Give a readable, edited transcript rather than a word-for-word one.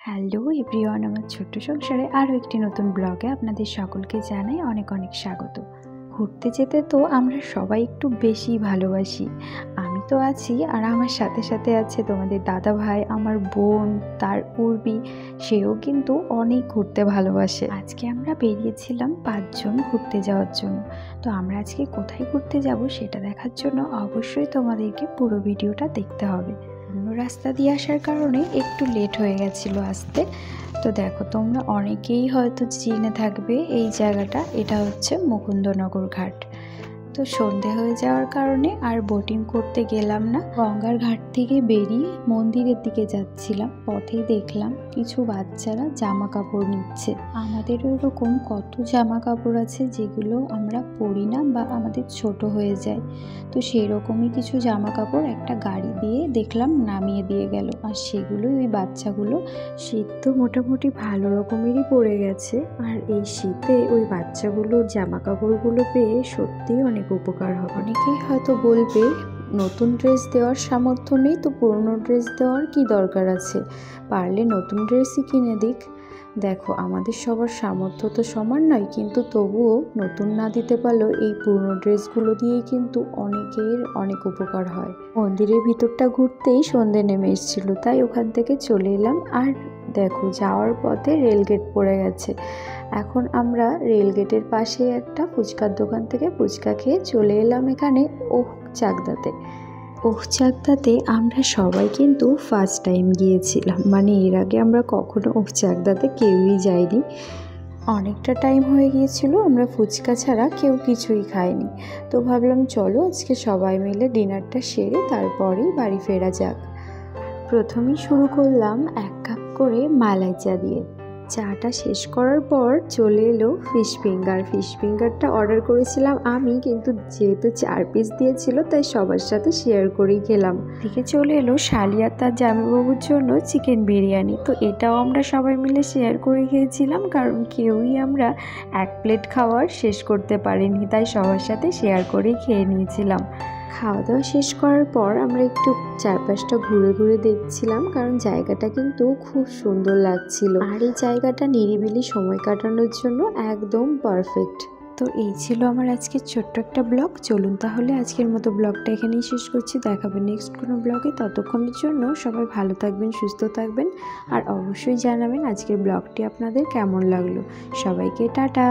Hello everyone, আমার ছোট্ট সংসারে আরও একটি নতুন ব্লগে আপনাদের সকলকে জানাই অনেক অনেক স্বাগত। ঘুরতে যেতে তো আমরা সবাই একটু বেশি ভালোবাসি। আমি তো আছি, আর আমার সাথে সাথে আছে তোমাদের দাদা ভাই, আমার বোন, তার উর্বি, সেও কিন্তু অনেক ঘুরতে ভালোবাসে। আজকে আমরা বেরিয়েছিলাম 5 জন ঘুরতে যাওয়ার জন্য। তো আমরা আজকে কোথায় ঘুরতে যাব সেটা দেখার জন্য অবশ্যই তোমাদেরকে পুরো ভিডিওটা দেখতে হবে। অন্য রাস্তা দিয়ে আসার কারণে একটু লেট হয়ে গেছিলো আসতে। তো দেখো, তোমরা অনেকেই হয়তো চিনে থাকবে এই জায়গাটা। এটা হচ্ছে মুকুন্দনগর ঘাট। তো সন্ধে হয়ে যাওয়ার কারণে আর বোটিং করতে গেলাম না। গঙ্গার ঘাট থেকে বেরিয়ে মন্দিরের দিকে যাচ্ছিলাম। পথেই দেখলাম কিছু বাচ্চারা জামা কাপড় নিচ্ছে। আমাদের ওইরকম কত জামা কাপড় আছে যেগুলো আমরা পরি না বা আমাদের ছোট হয়ে যায়। তো সেই রকমই কিছু জামা কাপড় একটা গাড়ি দিয়ে দেখলাম নামিয়ে দিয়ে গেল, আর সেগুলোই ওই বাচ্চাগুলো। শীত তো মোটামুটি ভালো রকমেরই পড়ে গেছে, আর এই শীতে ওই বাচ্চাগুলোর জামা কাপড়গুলো পেয়ে সত্যিই অনেক উপকার হবে। অনেকেই হয়তো বলবে নতুন ড্রেস দেওয়ার সামর্থ্য নেই, তো পুরনো ড্রেস দেওয়ার কি দরকার আছে, পারলে নতুন ড্রেসই কিনে দিক। দেখো, আমাদের সবার সামর্থ্য তো সমান নয়, কিন্তু তবুও নতুন না দিতে পারলেও এই পুরনো ড্রেসগুলো দিয়েই কিন্তু অনেকের অনেক উপকার হয়। মন্দিরের ভিতরটা ঘুরতেই সন্ধে নেমে এসেছিল, তাই ওখান থেকে চলে এলাম। আর দেখো, যাওয়ার পথে রেলগেট পড়ে গেছে। এখন আমরা রেলগেটের পাশে একটা ফুচকার দোকান থেকে ফুচকা খেয়ে চলে এলাম এখানে চাকদাতে। চাকদাতে আমরা সবাই কিন্তু ফার্স্ট টাইম গিয়েছিলাম, মানে এর আগে আমরা কখনো চাকদাতে কেউই যাইনি। অনেকটা টাইম হয়ে গিয়েছিল, আমরা ফুচকা ছাড়া কেউ কিছুই খাইনি। তো ভাবলাম চলো আজকে সবাই মিলে ডিনারটা সেরে তারপরেই বাড়ি ফেরা যাক। প্রথমেই শুরু করলাম 1 কাপ করে মালাই চা দিয়ে। চাটা শেষ করার পর চলে এলো ফিশ ফিঙ্গারটা অর্ডার করেছিলাম আমি, কিন্তু যেহেতু 4 পিস দিয়েছিল তাই সবার সাথে শেয়ার করেই খেলাম। থেকে চলে এলো শালিয়া তার জামাইবাবুর জন্য চিকেন বিরিয়ানি। তো এটাও আমরা সবাই মিলে শেয়ার করে খেয়েছিলাম, কারণ কেউই আমরা 1 প্লেট খাওয়ার শেষ করতে পারিনি, তাই সবার সাথে শেয়ার করেই খেয়ে নিয়েছিলাম। খাওয়া দাওয়া শেষ করার পর আমরা একটু চারপাশটা ঘুরে ঘুরে দেখছিলাম, কারণ জায়গাটা কিন্তু খুব সুন্দর লাগছিল, আর এই জায়গাটা নিরিবিলি সময় কাটানোর জন্য একদম পারফেক্ট। তো এই ছিল আমার আজকের ছোট্ট একটা ব্লগ। চলুন তাহলে আজকের মতো ব্লগটা এখানেই শেষ করছি। দেখাবেন নেক্সট কোনো ব্লগে। ততক্ষণের জন্য সবাই ভালো থাকবেন, সুস্থ থাকবেন, আর অবশ্যই জানাবেন আজকের ব্লগটি আপনাদের কেমন লাগলো। সবাইকে টাটা।